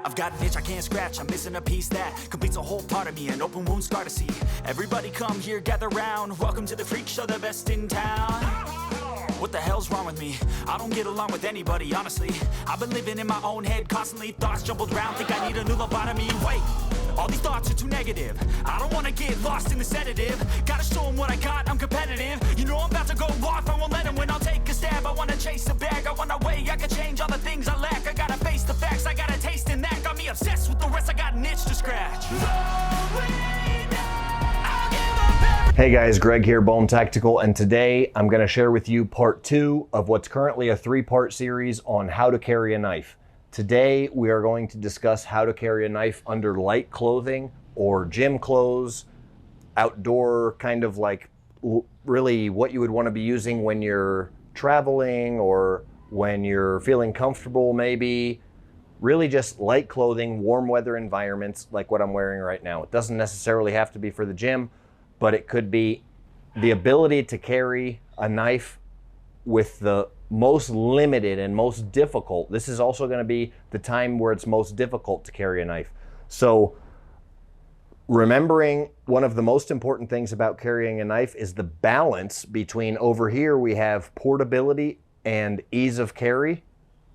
I've got an itch I can't scratch, I'm missing a piece that completes a whole part of me, an open wound scar to see. Everybody come here, gather round, welcome to the freak show, the best in town. What the hell's wrong with me? I don't get along with anybody, honestly. I've been living in my own head constantly, thoughts jumbled round, think I need a new lobotomy. Wait, all these thoughts are too negative. I don't wanna get lost in the sedative. Gotta show them what I got, I'm competitive. You know I'm about to go off, I won't let them win. I'll take a stab, I wanna chase the bag. I wanna weigh, I can change all the things I lack. I gotta face the facts, I got a taste in that. Got me obsessed with the rest, I got an itch to scratch. Hey guys, Greg here, Bone Tactical, and today I'm going to share with you part 2 of what's currently a 3-part series on how to carry a knife. Today we are going to discuss how to carry a knife under light clothing or gym clothes, outdoor, kind of like really what you would want to be using when you're traveling or when you're feeling comfortable maybe. Really just light clothing, warm weather environments like what I'm wearing right now. It doesn't necessarily have to be for the gym, but it could be the ability to carry a knife with the most limited and most difficult. This is also going to be the time where it's most difficult to carry a knife. So remembering one of the most important things about carrying a knife is the balance between, over here we have portability and ease of carry,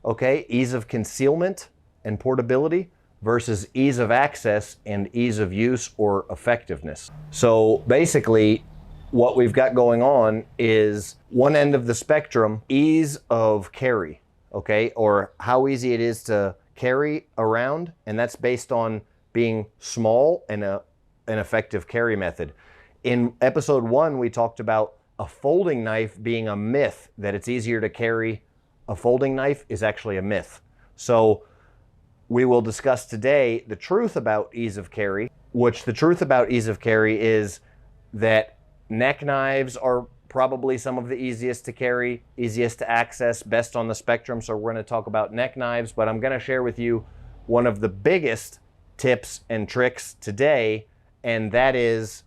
okay? Ease of concealment and portability versus ease of access and ease of use or effectiveness. So basically what we've got going on is one end of the spectrum, ease of carry, okay? Or how easy it is to carry around, and that's based on being small and an effective carry method. In episode 1, we talked about a folding knife being a myth, that it's easier to carry. A folding knife is actually a myth. So we will discuss today the truth about ease of carry, which the truth about ease of carry is that neck knives are probably some of the easiest to carry, easiest to access, best on the spectrum. So we're going to talk about neck knives, but I'm going to share with you one of the biggest tips and tricks today, and that is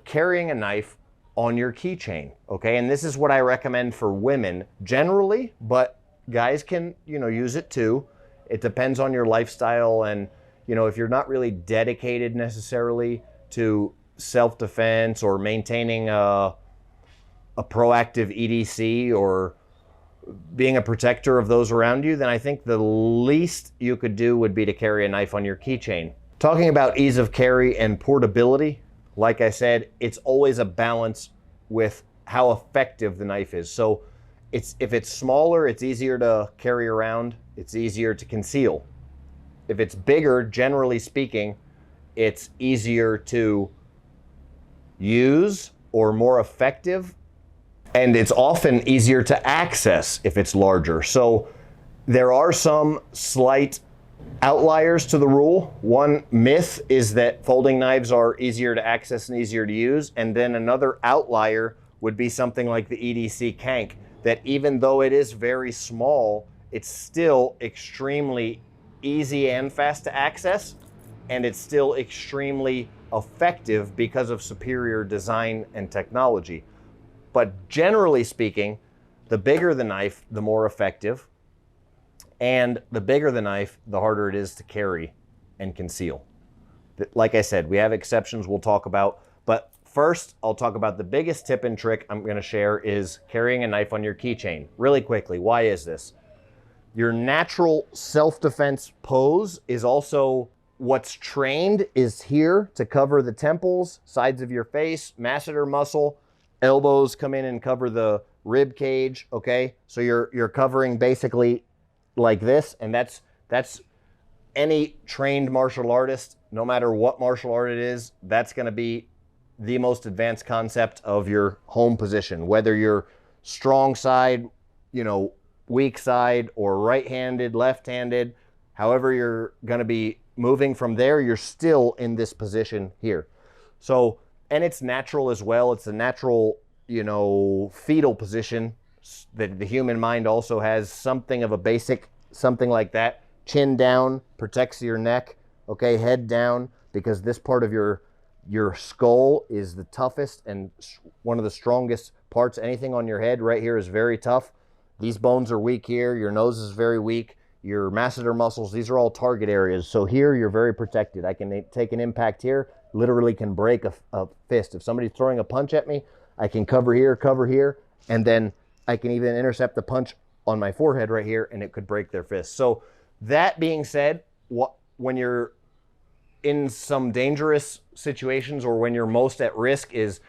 carrying a knife on your keychain, okay? And this is what I recommend for women generally, but guys can, use it too. It depends on your lifestyle, and if you're not really dedicated necessarily to self-defense or maintaining a proactive EDC or being a protector of those around you, then I think the least you could do would be to carry a knife on your keychain. Talking about ease of carry and portability, like I said, it's always a balance with how effective the knife is. So if it's smaller, it's easier to carry around, it's easier to conceal. If it's bigger, generally speaking, it's easier to use or more effective, and it's often easier to access if it's larger. So there are some slight outliers to the rule. One myth is that folding knives are easier to access and easier to use, and then another outlier would be something like the EDC Kank, that even though it is very small, it's still extremely easy and fast to access, and it's still extremely effective because of superior design and technology. But generally speaking, the bigger the knife, the more effective, and the bigger the knife, the harder it is to carry and conceal. Like I said, we have exceptions we'll talk about, but first, I'll talk about the biggest tip and trick I'm going to share is carrying a knife on your keychain. Really quickly, why is this? Your natural self-defense pose is also what's trained is here to cover the temples, sides of your face, masseter muscle, elbows come in and cover the rib cage, okay? So you're covering basically like this, and that's any trained martial artist, no matter what martial art it is, that's going to be the most advanced concept of your home position, whether you're strong side, weak side, or right-handed, left-handed, however you're going to be moving from there, you're still in this position here. So, and it's natural as well. It's a natural, fetal position that the human mind also has something of a basic, something like that. Chin down, protects your neck, okay, head down, because this part of your skull is the toughest and one of the strongest parts. Anything on your head right here is very tough. These bones are weak here. Your nose is very weak. your masseter muscles, these are all target areas. So here you're very protected. I can take an impact here, literally can break a fist. If somebody's throwing a punch at me, I can cover here, and then I can even intercept the punch on my forehead right here, and it could break their fist. So that being said, when you're in some dangerous situations or when you're most at risk is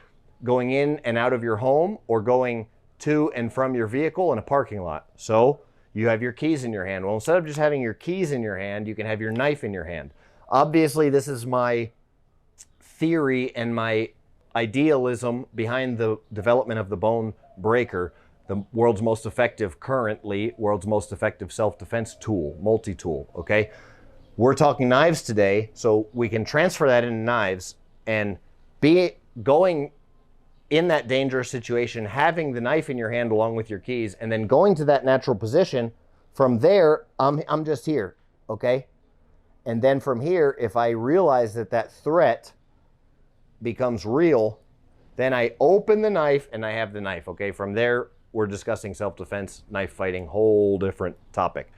going in and out of your home or going to and from your vehicle in a parking lot. So you have your keys in your hand. Well, instead of just having your keys in your hand, you can have your knife in your hand. Obviously, this is my theory and my idealism behind the development of the bone breaker, the world's most effective, currently, world's most effective self-defense tool, multi-tool, okay? We're talking knives today, so we can transfer that into knives and be going in that dangerous situation, having the knife in your hand along with your keys, and then going to that natural position. From there, I'm just here, okay? And then from here, if I realize that that threat becomes real, then I open the knife and I have the knife, okay? From there, we're discussing self-defense, knife fighting, whole different topic.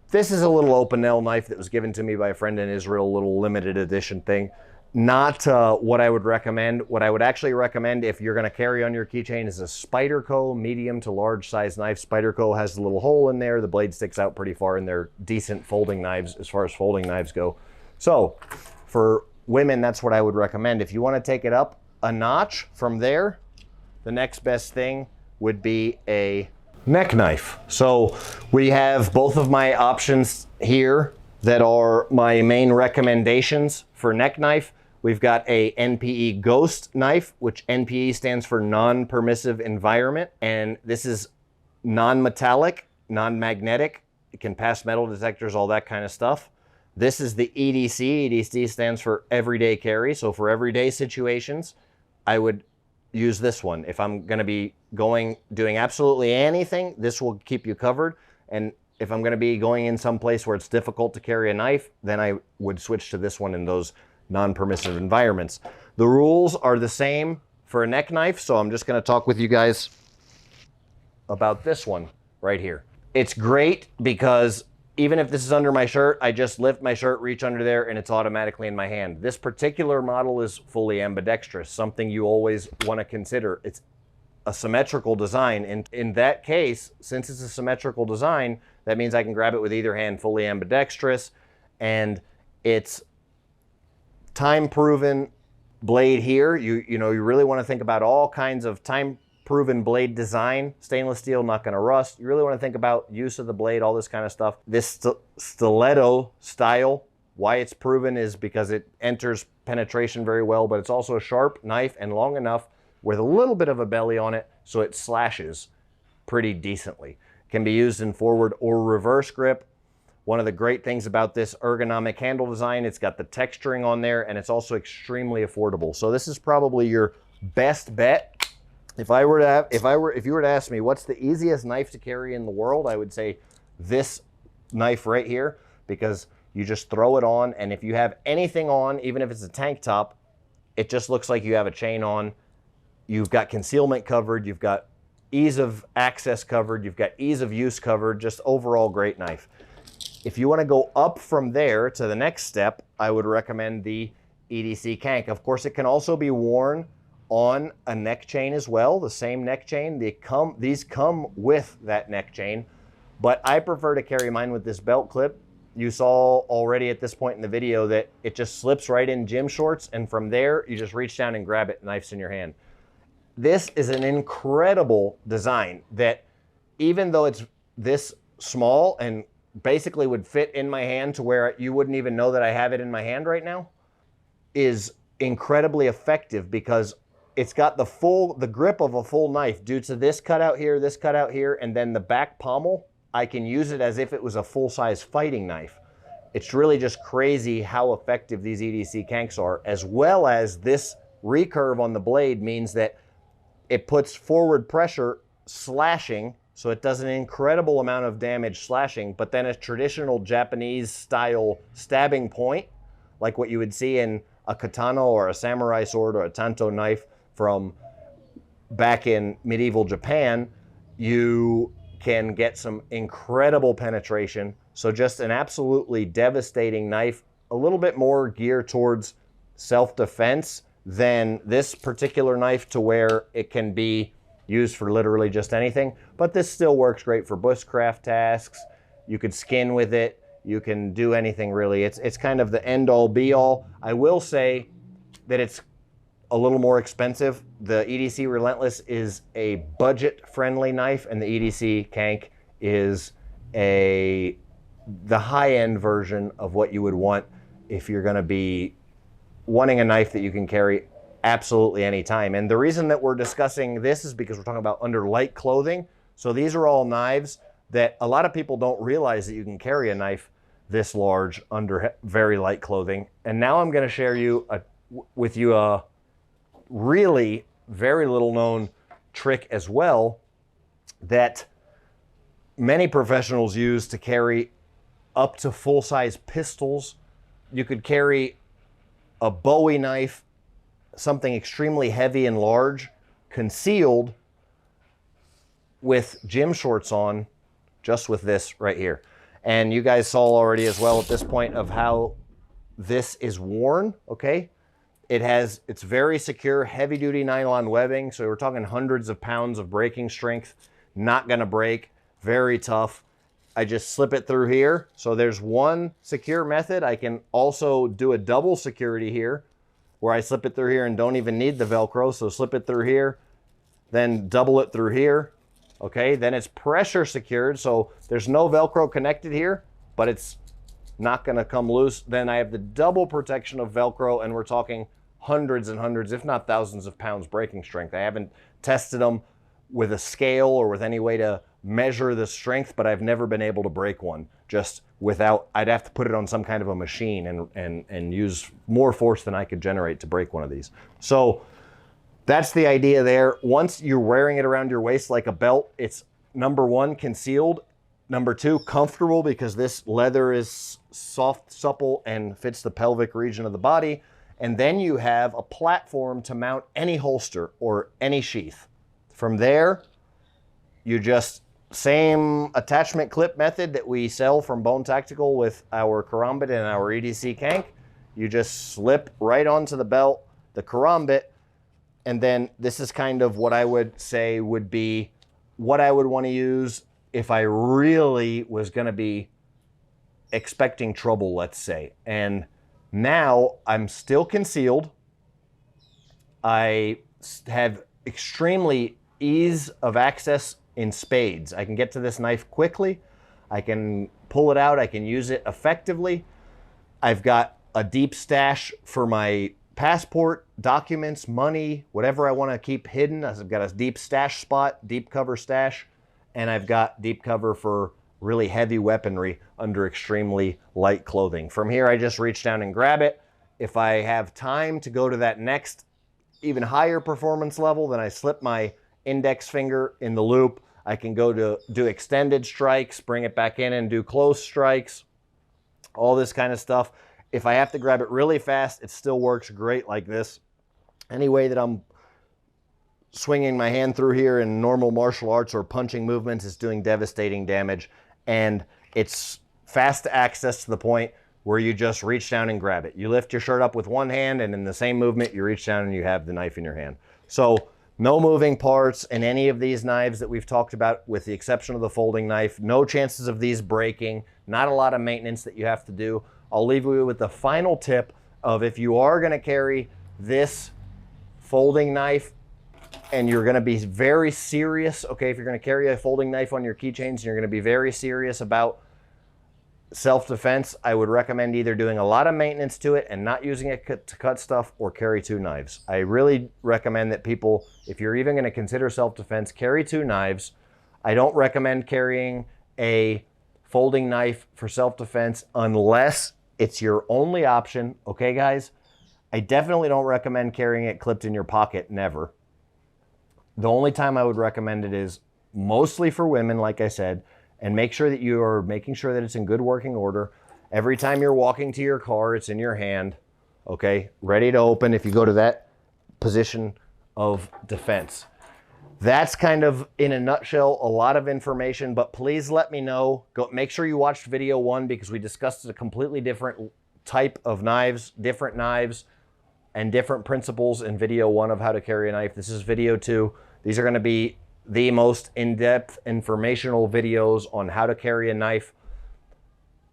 This is a little open nail knife that was given to me by a friend in Israel, a little limited edition thing. Not what I would recommend. What I would actually recommend if you're going to carry on your keychain is a Spyderco medium to large size knife. Spyderco has a little hole in there. The blade sticks out pretty far, and they're decent folding knives as far as folding knives go. So for women, that's what I would recommend. If you want to take it up a notch from there, the next best thing would be a neck knife. So we have both of my options here that are my main recommendations for neck knife. We've got a NPE Ghost knife, which NPE stands for non-permissive environment. And this is non-metallic, non-magnetic. It can pass metal detectors, all that kind of stuff. This is the EDC. EDC stands for everyday carry. So for everyday situations, I would use this one. If I'm gonna be doing absolutely anything, this will keep you covered. And if I'm gonna be going in some place where it's difficult to carry a knife, then I would switch to this one in those non-permissive environments. The rules are the same for a neck knife, so I'm just gonna talk with you guys about this one right here. It's great because even if this is under my shirt, I just lift my shirt, reach under there, and it's automatically in my hand. This particular model is fully ambidextrous, something you always wanna consider. It's a symmetrical design, and in that case, since it's a symmetrical design, that means I can grab it with either hand, fully ambidextrous, and it's time-proven blade here. You know, you really want to think about all kinds of time-proven blade design. Stainless steel, not going to rust. You really want to think about use of the blade, all this kind of stuff. This stiletto style, why it's proven is because it enters penetration very well, but it's also a sharp knife and long enough with a little bit of a belly on it, so it slashes pretty decently. Can be used in forward or reverse grip. One of the great things about this ergonomic handle design, it's got the texturing on there, and it's also extremely affordable. So this is probably your best bet. If you were to ask me what's the easiest knife to carry in the world, I would say this knife right here, because you just throw it on, and if you have anything on, even if it's a tank top, it just looks like you have a chain on. You've got concealment covered, you've got ease of access covered, you've got ease of use covered, just overall great knife. If you want to go up from there to the next step, I would recommend the EDC Kank. Of course, it can also be worn on a neck chain as well, the same neck chain. These come with that neck chain, but I prefer to carry mine with this belt clip. You saw already at this point in the video that it just slips right in gym shorts, and from there, you just reach down and grab it, knife's in your hand. This is an incredible design that even though it's this small and basically would fit in my hand to where you wouldn't even know that I have it in my hand right now, is incredibly effective because it's got the grip of a full knife due to this cutout here, and then the back pommel. I can use it as if it was a full-size fighting knife. It's really just crazy how effective these EDC Kanks are, as well as this recurve on the blade means that it puts forward pressure slashing, so it does an incredible amount of damage slashing, but then a traditional Japanese style stabbing point, like what you would see in a katana or a samurai sword or a tanto knife from back in medieval Japan, you can get some incredible penetration. So just an absolutely devastating knife, a little bit more geared towards self-defense than this particular knife, to where it can be used for literally just anything. But this still works great for bushcraft tasks. You could skin with it. You can do anything really. It's kind of the end all be all. I will say that it's a little more expensive. The EDC Relentless is a budget friendly knife, and the EDC Kank is the high end version of what you would want if you're gonna be wanting a knife that you can carry absolutely any time. And the reason that we're discussing this is because we're talking about under light clothing. So these are all knives that a lot of people don't realize that you can carry a knife this large under very light clothing. And now I'm gonna share with you a really very little known trick as well that many professionals use to carry up to full-size pistols. You could carry a Bowie knife, something extremely heavy and large, concealed with gym shorts on, just with this right here. And you guys saw already as well at this point of how this is worn, okay? It's very secure, heavy duty nylon webbing. So we're talking hundreds of pounds of breaking strength, not gonna break, very tough. I just slip it through here. So there's one secure method. I can also do a double security here where I slip it through here and don't even need the Velcro. So slip it through here, then double it through here. Okay, then it's pressure secured. So there's no Velcro connected here, but it's not gonna come loose. Then I have the double protection of Velcro, and we're talking hundreds and hundreds, if not thousands of pounds breaking strength. I haven't tested them with a scale or with any way to measure the strength, but I've never been able to break one just without, I'd have to put it on some kind of a machine and use more force than I could generate to break one of these. So that's the idea there. Once you're wearing it around your waist like a belt, it's number one, concealed. Number two, comfortable, because this leather is soft, supple, and fits the pelvic region of the body. And then you have a platform to mount any holster or any sheath. From there, you just, same attachment clip method that we sell from Bone Tactical with our karambit and our EDC Kank. You just slip right onto the belt, the karambit, and then this is kind of what I would say would be what I would want to use if I really was going to be expecting trouble, let's say. And now I'm still concealed. I have extremely ease of access in spades. I can get to this knife quickly. I can pull it out. I can use it effectively. I've got a deep stash for my passport, documents, money, whatever I want to keep hidden. I've got a deep stash spot, deep cover stash, and I've got deep cover for really heavy weaponry under extremely light clothing. From here, I just reach down and grab it. If I have time to go to that next, even higher performance level, then I slip my index finger in the loop. I can go to do extended strikes, bring it back in and do close strikes, all this kind of stuff. If I have to grab it really fast, it still works great like this. Any way that I'm swinging my hand through here in normal martial arts or punching movements is doing devastating damage. And it's fast access to the point where you just reach down and grab it. You lift your shirt up with one hand, and in the same movement, you reach down and you have the knife in your hand. So no moving parts in any of these knives that we've talked about, with the exception of the folding knife. No chances of these breaking, not a lot of maintenance that you have to do. I'll leave you with the final tip of, if you are gonna carry this folding knife and you're gonna be very serious, okay, if you're gonna carry a folding knife on your keychains and you're gonna be very serious about self-defense, I would recommend either doing a lot of maintenance to it and not using it to cut stuff, or carry two knives. I really recommend that people, if you're even gonna consider self-defense, carry two knives. I don't recommend carrying a folding knife for self-defense unless it's your only option, okay guys? I definitely don't recommend carrying it clipped in your pocket, never. The only time I would recommend it is mostly for women, like I said, and make sure that you are making sure that it's in good working order. Every time you're walking to your car, it's in your hand, okay? Ready to open if you go to that position of defense. That's kind of, in a nutshell, a lot of information, but please let me know. Make sure you watched video 1 because we discussed a completely different type of knives, different knives, and different principles in video 1 of how to carry a knife. This is video 2. These are going to be the most in-depth informational videos on how to carry a knife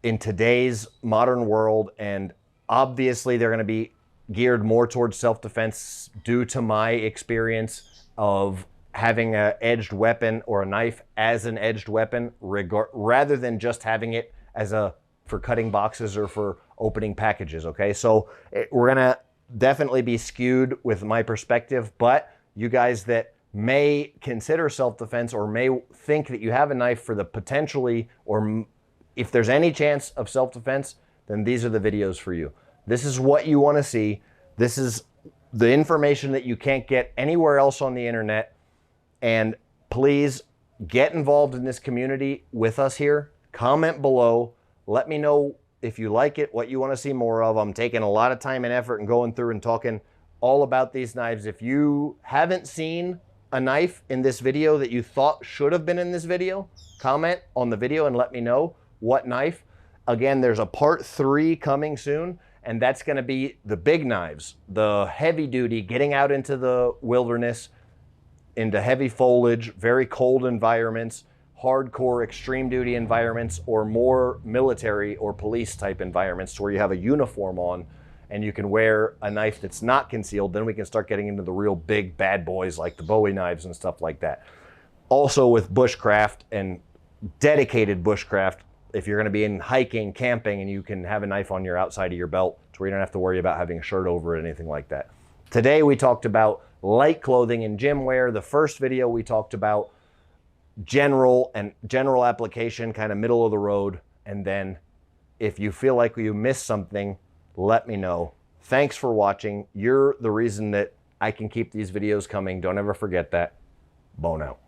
in today's modern world, and obviously they're going to be geared more towards self-defense due to my experience of having an edged weapon or a knife as an edged weapon rather than just having it as for cutting boxes or for opening packages. Okay, so we're gonna definitely be skewed with my perspective, but you guys that may consider self-defense or may think that you have a knife for the potentially, or if there's any chance of self-defense, then these are the videos for you. This is what you want to see. This is the information that you can't get anywhere else on the internet. And please get involved in this community with us here. Comment below. Let me know if you like it, what you want to see more of. I'm taking a lot of time and effort and going through and talking all about these knives. If you haven't seen a knife in this video that you thought should have been in this video, comment on the video and let me know what knife. Again, there's a part 3 coming soon, and that's going to be the big knives, the heavy duty, getting out into the wilderness, into heavy foliage, very cold environments, hardcore extreme duty environments, or more military or police type environments where you have a uniform on and you can wear a knife that's not concealed. Then we can start getting into the real big bad boys like the Bowie knives and stuff like that. Also with bushcraft and dedicated bushcraft, if you're going to be in hiking, camping, and you can have a knife on your outside of your belt to where you don't have to worry about having a shirt over it, anything like that. Today we talked about light clothing and gym wear. The first video we talked about general application, kind of middle of the road. And then if you feel like you missed something, let me know. Thanks for watching. You're the reason that I can keep these videos coming. Don't ever forget that. Bone out.